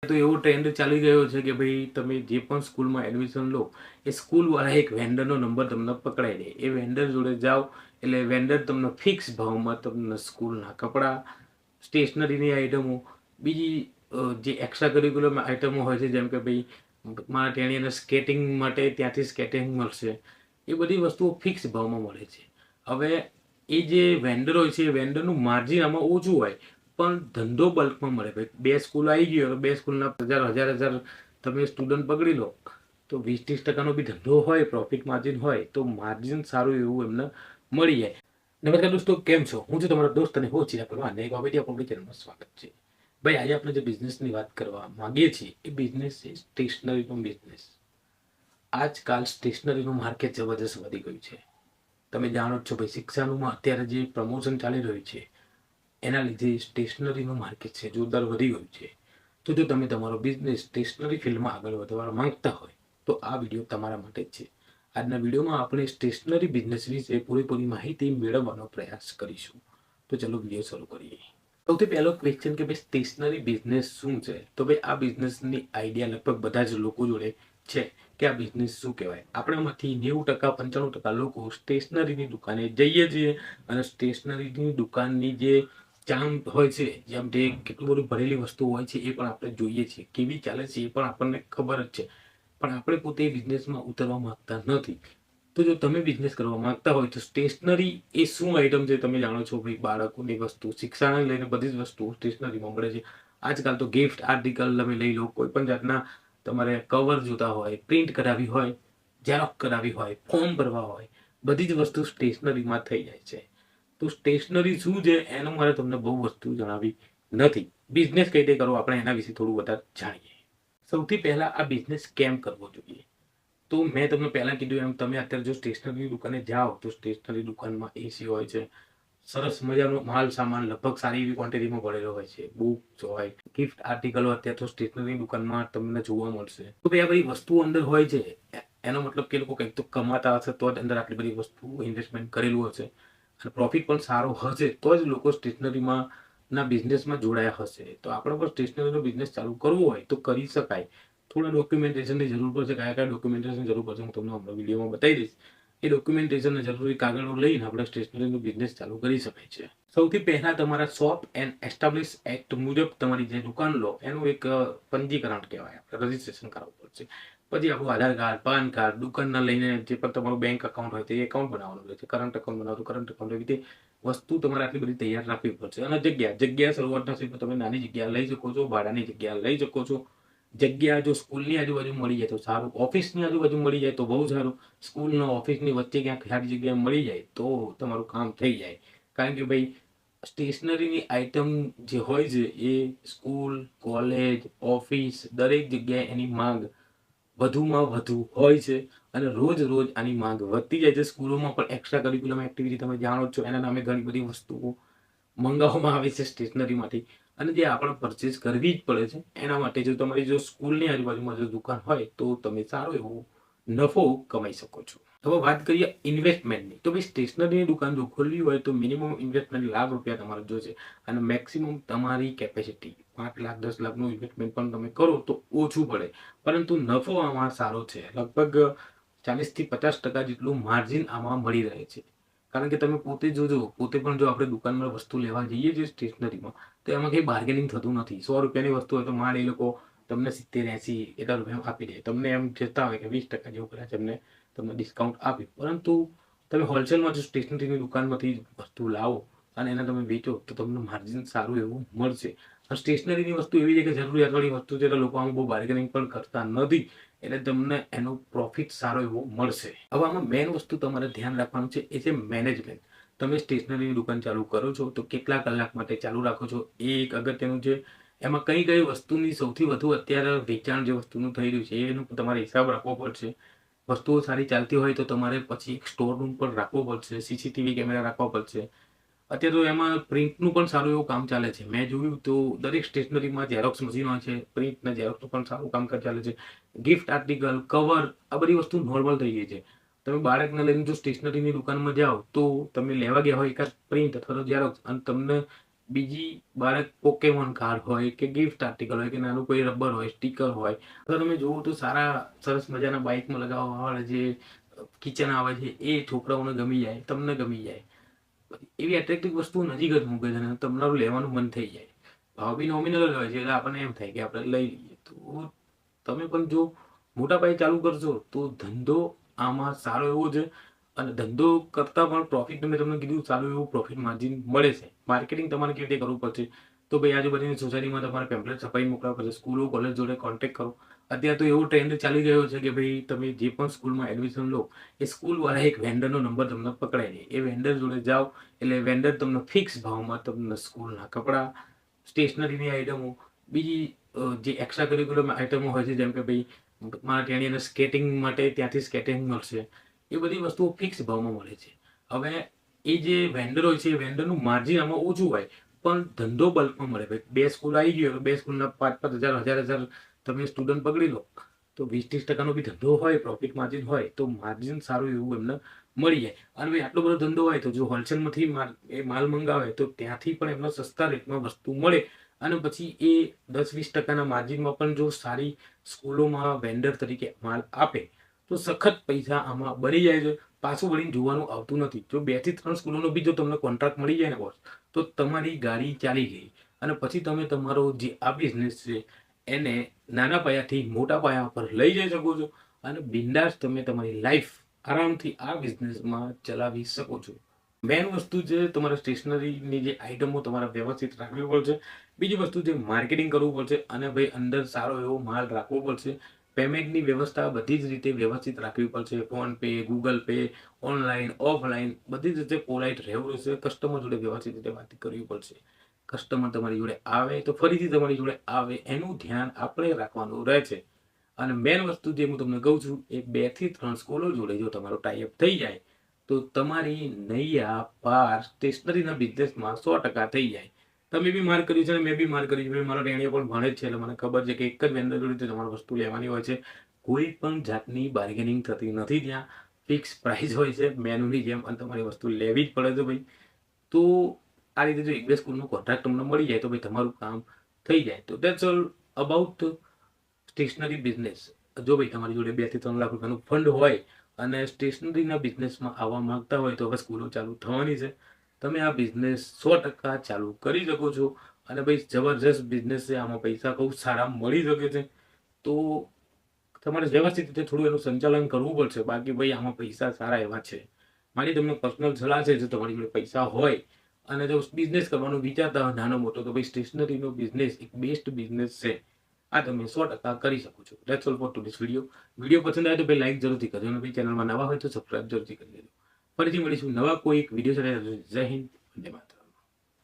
તો એવો ટ્રેન્ડ ચાલી ગયો છે કે ભાઈ તમે જે પણ સ્કૂલમાં એડમિશન લો એ સ્કૂલવાળા એક વેન્ડરનો નંબર તમને પકડાઈ દે. એ વેન્ડર જોડે જાઓ એટલે વેન્ડર તમને ફિક્સ ભાવમાં તમને સ્કૂલના કપડાં, સ્ટેશનરીની આઇટમો, બીજી જે એક્સ્ટ્રા કરિક્યુલર આઇટમો હોય છે, જેમ કે ભાઈ મારા ટેણીયાને સ્કેટિંગ માટે ત્યાંથી સ્કેટિંગ મળશે, એ બધી વસ્તુઓ ફિક્સ ભાવમાં મળે છે. હવે એ જે વેન્ડર હોય છે એ વેન્ડરનું માર્જિન આમાં ઓછું હોય, પણ ધંધો બલ્કમાં મળે. ભાઈ બે સ્કૂલ આવી ગયો તો બે સ્કૂલના હજાર તમે સ્ટુડન્ટ પકડી લો તો 20-30% બી ધંધો હોય, પ્રોફિટ માર્જિન હોય તો માર્જિન સારું એવું એમને મળી જાય. નમસ્કાર દોસ્તો, કેમ છો? હું છું તમારો દોસ્ત અને હું ચિરાગ પરમાર અને એક બાબતી આપણી ચેનલમાં સ્વાગત છે. ભાઈ આજે આપણે જે બિઝનેસની વાત કરવા માંગીએ છીએ એ બિઝનેસ છે સ્ટેશનરીનો બિઝનેસ. આજકાલ સ્ટેશનરીનું માર્કેટ જબરજસ્ત વધી ગયું છે. તમે જાણો જ છો ભાઈ, શિક્ષાનું અત્યારે જે પ્રમોશન ચાલી રહ્યું છે એના લીધે સ્ટેશનરીનું માર્કેટ છે જોરદાર વધી ગયું છે. તો જો તમે તમારો બિઝનેસ સ્ટેશનરી ફિલ્ડમાં આગળ વધવા માંગતા હોય તો આ વિડીયો તમારા માટે જ છે. આજના વિડીયોમાં આપણે સ્ટેશનરી બિઝનેસ વિશે પૂરેપૂરી માહિતી મેળવવાનો પ્રયાસ કરીશું. તો ચલો વિડીયો શરૂ કરીએ. સૌથી પહેલો ક્વેશ્ચન કે ભાઈ સ્ટેશનરી બિઝનેસ શું છે? તો ભાઈ આ બિઝનેસની આઈડિયા લગભગ બધા જ લોકો જોડે છે કે આ બિઝનેસ શું કહેવાય. આપણામાંથી 90%-95% લોકો સ્ટેશનરીની દુકાને જઈએ છીએ અને સ્ટેશનરીની દુકાનની જે ચામ હોય છે, જેમ કે કેટલું બધું ભરેલી વસ્તુ હોય છે એ પણ આપણે જોઈએ છીએ, કેવી ચાલે છે એ પણ આપણને ખબર જ છે, પણ આપણે પોતે બિઝનેસમાં ઉતરવા માંગતા નથી. તો જો તમે બિઝનેસ કરવા માંગતા હોય તો સ્ટેશનરી એ શું આઈટમ છે તમે જાણો છો ભાઈ. બાળકોની વસ્તુ, શિક્ષાને લઈને બધી જ વસ્તુઓ સ્ટેશનરીમાં મળે છે. આજકાલ તો ગિફ્ટ આર્ટિકલ તમે લઈ લો, કોઈ પણ જાતના તમારે કવર જોતા હોય, પ્રિન્ટ કરાવી હોય, ઝેરોક્સ કરાવી હોય, ફોર્મ ભરવા હોય, બધી જ વસ્તુ સ્ટેશનરીમાં થઈ જાય છે. તો સ્ટેશનરી શું છે એનું મારે તમને બહુ વસ્તુ જણાવી નથી. બિઝનેસ કઈ રીતે કરવો આપણે એના વિશે થોડું વધારે જાણીએ. સૌથી પહેલા આ બિઝનેસ કેમ કરવો જોઈએ? તો મેં તમને પહેલા કીધું એમ, તમે અત્યારે જો સ્ટેશનરી દુકાને જાઓ તો સ્ટેશનરી દુકાનમાં એસી હોય છે, સરસ મજાનો માલ સામાન લગભગ સારી એવી ક્વોન્ટિટીમાં ભરેલો હોય છે, બુક્સ હોય, ગિફ્ટ આર્ટિકલો અત્યારે તો સ્ટેશનરી દુકાનમાં તમને જોવા મળશે. તો ભાઈ આ બધી વસ્તુઓ અંદર હોય છે, એનો મતલબ કે લોકો કંઈક તો કમાતા હશે તો જ અંદર આટલી બધી વસ્તુ ઇન્વેસ્ટમેન્ટ કરેલું હશે અને પ્રોફિટ પણ સારો હશે તો જ લોકો સ્ટેશનરીમાં ના બિઝનેસમાં જોડાયા હશે. તો આપણે પણ સ્ટેશનરીનો બિઝનેસ ચાલુ કરવો હોય તો કરી શકાય. થોડા ડોક્યુમેન્ટેશનની જરૂર પડશે. કયા ડોક્યુમેન્ટેશનની જરૂર પડશે હું તમને હમણાં વિડીયોમાં બતાવી દઈશ. એ ડોક્યુમેન્ટેશનના જરૂરી કાગળો લઈને આપણે સ્ટેશનરીનો બિઝનેસ ચાલુ કરી શકાય છે. સૌથી પહેલા તમારા શોપ એન્ડ એસ્ટાબ્લિશ એક્ટ મુજબ તમારી જે દુકાન લો એનું એક પંજીકરણ કહેવાય, રજીસ્ટ્રેશન કરાવવું પડશે. પછી આપણું આધાર કાર્ડ, પાન કાર્ડ, દુકાનના લઈને જે પણ તમારું બેંક એકાઉન્ટ હોય તે એકાઉન્ટ બનાવવાનું રહે છે. કરંટ એકાઉન્ટ બનાવો તો કરંટ એકાઉન્ટ, એવી રીતે વસ્તુ તમારે આટલી બધી તૈયાર રાખવી પડશે. અને જગ્યા શરૂઆતના સ્ટેજમાં તમે નાની જગ્યા લઈ શકો છો, ભાડાની જગ્યા લઈ શકો છો. જગ્યા જો સ્કૂલની આજુબાજુ મળી જાય તો સારું, ઓફિસની આજુબાજુ મળી જાય તો બહુ સારું. સ્કૂલનો ઓફિસની વચ્ચે ક્યાંક સારી જગ્યા મળી જાય તો તમારું કામ થઈ જાય. કારણ કે ભાઈ સ્ટેશનરીની આઇટમ જે હોય છે એ સ્કૂલ, કોલેજ, ઓફિસ દરેક જગ્યાએ એની માંગ વધુમાં વધુ હોય છે અને રોજ રોજ આની માંગ વધતી જાય છે. સ્કૂલોમાં પણ એક્સ્ટ્રા કરિક્યુલમ એક્ટિવિટી તમે જાણો છો, એના નામે ઘણી બધી વસ્તુઓ મંગાવવામાં આવે છે સ્ટેશનરીમાંથી, અને જે આપણે પરચેસ કરવી જ પડે છે. એના માટે જો તમારી જો સ્કૂલની આજુબાજુમાં જો દુકાન હોય તો તમે સારો એવો નફો કમાઈ શકો છો. હવે વાત કરીએ ઇન્વેસ્ટમેન્ટની. તો ભાઈ સ્ટેશનરીની દુકાન જો ખોલવી હોય તો મિનિમમ ઇન્વેસ્ટમેન્ટ ₹1,00,000 તમારે જોશે અને મેક્સિમમ તમારી કેપેસિટી 5 લાખ 10 લાખનું ઇન્વેસ્ટમેન્ટ પણ તમે કરો તો ઓછું પડે, પરંતુ નફો આમાં સારો છે. લગભગ 40-50% જેટલું માર્જિન આમાં મળી રહે છે. કારણ કે તમે પોતે જોજો, પોતે પણ જો આપણે દુકાનમાં વસ્તુ લેવા જઈએ છીએ સ્ટેશનરીમાં તો એમાં કંઈ બાર્ગેનિંગ થતું નથી. ₹100ની વસ્તુ હોય તો માંડ એ લોકો તમને 70-80 એટલા રૂપિયામાં આપી દે. તમને એમ જતા હોય કે 20% જેવું કદાચ તમને ડિસ્કાઉન્ટ આપ્યું, પરંતુ તમે હોલસેલમાં જો સ્ટેશનરીની દુકાનમાંથી વસ્તુ લાવો અને એને તમે વેચો તો તમને માર્જિન સારું એવું મળશે. સ્ટેશનરીની વસ્તુ એવી છે કે જરૂરિયાતવાળી વસ્તુ છે એટલે લોકો આમ બહુ બાર્ગેનિંગ પણ કરતા નથી, એટલે તમને એનો પ્રોફિટ સારો એવો મળશે. હવે આમાં મેઇન વસ્તુ તમારે ધ્યાન રાખવાનું છે એ છે મેનેજમેન્ટ. તમે સ્ટેશનરીની દુકાન ચાલુ કરો છો તો કેટલા કલાક માટે ચાલુ રાખો છો એ એક અગત્યનું છે. એમાં કઈ વસ્તુની સૌથી વધુ અત્યારે વેચાણ જે વસ્તુનું થઈ રહ્યું છે એનો તમારે હિસાબ રાખવો પડશે. વસ્તુઓ સારી ચાલતી હોય તો તમારે પછી એક સ્ટોર રૂમ પણ રાખવો પડશે, સીસીટીવી કેમેરા રાખવા પડશે. અત્યારે તો એમાં પ્રિન્ટનું પણ સારું એવું કામ ચાલે છે. મેં જોયું તો દરેક સ્ટેશનરીમાં ઝેરોક્સ મશીન હોય છે, પ્રિન્ટ અને ઝેરોક્સનું પણ સારું કામકાજ ચાલે છે. ગિફ્ટ આર્ટિકલ, કવર, આ બધી વસ્તુ નોર્મલ થઈ ગઈ છે. તમે બાળકને લઈને જો સ્ટેશનરીની દુકાનમાં જાઓ તો તમે લેવા ગયા હોય એકાદ પ્રિન્ટ અથવા તો ઝેરોક્સ અને તમને બીજી બાળક પોકેમોન કાર્ડ હોય કે ગિફ્ટ આર્ટિકલ હોય કે નાનું કોઈ રબર હોય, સ્ટીકર હોય, તો તમે જોવો તો સારા સરસ મજાના બાઇકમાં લગાવવા વાળા જે કિચન આવે છે એ છોકરાઓને ગમી જાય, તમને ગમી જાય. એવી એટ્રેક્ટિવ વસ્તુઓ નજીક જ મૂકે છે અને તમારું લેવાનું મન થઈ જાય. ભાવ બી નોમિનલ જ હોય છે એટલે આપણને એમ થાય કે આપણે લઈ લઈએ. તો તમે પણ જો મોટા પાયે ચાલુ કરશો તો ધંધો આમાં સારો એવો છે અને ધંધો કરતાં પણ પ્રોફિટ મેં તમને કીધું સારું એવું પ્રોફિટ માર્જિન મળે છે. માર્કેટિંગ તમારે કેવી રીતે કરવું પડશે તો ભાઈ આજુબાજુની સોસાયટીમાં તમારે પેમ્પલેટ છપાઈ મોકલવા પડશે. સ્કૂલો કોલેજ જોડે કોન્ટેક્ટ કરો. અત્યારે તો એવો ટ્રેન્ડ ચાલી ગયો છે કે ભાઈ તમે જે પણ સ્કૂલમાં એડમિશન લો એ સ્કૂલવાળા એક વેન્ડરનો નંબર તમને પકડાઈ દે. એ વેન્ડર જોડે જાઓ એટલે વેન્ડર તમને ફિક્સ ભાવમાં તમને સ્કૂલના કપડાં, સ્ટેશનરીની આઇટમો, બીજી જે એક્સ્ટ્રા કરિક્યુલર આઇટમો હોય છે જેમ કે ભાઈ મારા ટેણીયાને સ્કેટિંગ માટે ત્યાંથી સ્કેટિંગ મળશે. એ બધી વસ્તુઓ ફિક્સ ભાવમાં મળે છે. હવે એ જે વેન્ડર હોય છે એ વેન્ડરનું માર્જિન આમાં ઓછું હોય પણ ધંધો બલ્કમાં મળે. ભાઈ 2 સ્કૂલ આવી ગયો તો 2 સ્કૂલના 5-5 હજાર, 1000 તમે સ્ટુડન્ટ પકડી લો તો 20-30% બી ધંધો હોય, પ્રોફિટ માર્જિન હોય તો માર્જિન સારું એવું એમને મળી જાય. અને ભાઈ આટલો બધો ધંધો હોય તો જો હોલસેલમાંથી માલ મંગાવે તો ત્યાંથી પણ એમને સસ્તા રેટમાં વસ્તુ મળે. અને પછી એ 10-20% માર્જિનમાં પણ જો સારી સ્કૂલોમાં વેન્ડર તરીકે માલ આપે તો સખત પૈસા આમાં બની જાય છે. પાછું વળીને જોવાનું આવતું નથી. જો 2 થી 3 સ્કૂલોનો બી જો તમને કોન્ટ્રાક્ટ મળી જાય ને બોસ તો તમારી ગાડી ચાલી ગઈ. અને પછી તમે તમારો જે આ બિઝનેસ છે એને નાના પાયાથી મોટા પાયા પર લઈ જઈ શકો છો અને બિંદાસ તમે તમારી લાઈફ આરામથી આ બિઝનેસમાં ચલાવી શકો છો. મેન વસ્તુ છે તમારે સ્ટેશનરીની જે આઇટમો તમારે વ્યવસ્થિત રાખવી પડશે. બીજી વસ્તુ છે માર્કેટિંગ કરવું પડશે અને ભાઈ અંદર સારો એવો માલ રાખવો પડશે. પેમેન્ટની વ્યવસ્થા બધી જ રીતે વ્યવસ્થિત રાખવી પડશે. Phone pay, Google pay, online, offline બધી જ રીતે પોલાઇટ રહેવું રહેશે. કસ્ટમર જોડે વ્યવસ્થિત રીતે વાત કરવી પડશે. કસ્ટમર તમારી જોડે આવે તો ફરીથી તમારી જોડે આવે એનું ધ્યાન આપણે રાખવાનું રહે છે. અને મેન વસ્તુ જે હું તમને કહું છું એ 2 થી 3 સ્કૂલો જોડે જો તમારો ટાઈઅપ થઈ જાય તો તમારી નૈયા પાર સ્ટેશનરીના બિઝનેસમાં 100% થઈ જાય. તમે બી માર્ક કર્યું છે અને મેં બી માર્ક કર્યું છે. મારો ટેણીઓ પણ ભણે જ છે એટલે મને ખબર છે કે એક જ વેન્ડર જોડે તમારે વસ્તુ લેવાની હોય છે. કોઈ પણ જાતની બાર્ગેનિંગ થતી નથી. ત્યાં ફિક્સ પ્રાઇસ હોય છે મેનુની જેમ અને તમારી વસ્તુ લેવી જ પડે છે ભાઈ. તો આ રીતે જો 1-2 સ્કૂલનો કોન્ટ્રાક્ટ તમને મળી જાય તો ભાઈ તમારું કામ થઈ જાય. તો that's all about stationery business. જો ભાઈ તમારી જોડે 2 થી 3 લાખ રૂપિયાનું ફંડ હોય અને સ્ટેશનરીના બિઝનેસમાં આવવા માંગતા હોય તો હવે સ્કૂલો ચાલુ થવાની છે. તમે આ બિઝનેસ 100% ચાલુ કરી શકો છો અને ભાઈ જબરજસ્ત બિઝનેસ છે. આમાં પૈસા બહુ સારા મળી શકે છે. તો તમારે વ્યવસ્થિત રીતે થોડું એનું સંચાલન કરવું પડશે. બાકી ભાઈ આમાં પૈસા સારા એવા છે. મારી તમને પર્સનલ સલાહ છે જો તમારી જોડે પૈસા હોય અને જો બિઝનેસ કરવાનું વિચારતા હોય નાનો મોટો તો ભાઈ સ્ટેશનરીનો બિઝનેસ એક બેસ્ટ બિઝનેસ છે. આ તમે 100% કરી શકો છો. That's all for today's video. Video પસંદ આવે તો ભાઈ લાઈક જરૂરથી કરજો અને ભાઈ ચેનલમાં નવા હોય તો સબસ્ક્રાઇબ જરૂરથી કરી દેજો. ફરીથી મળીશું નવા કોઈ એક વિડીયો સાથે. જય હિન્દ, વંદે માતરમ.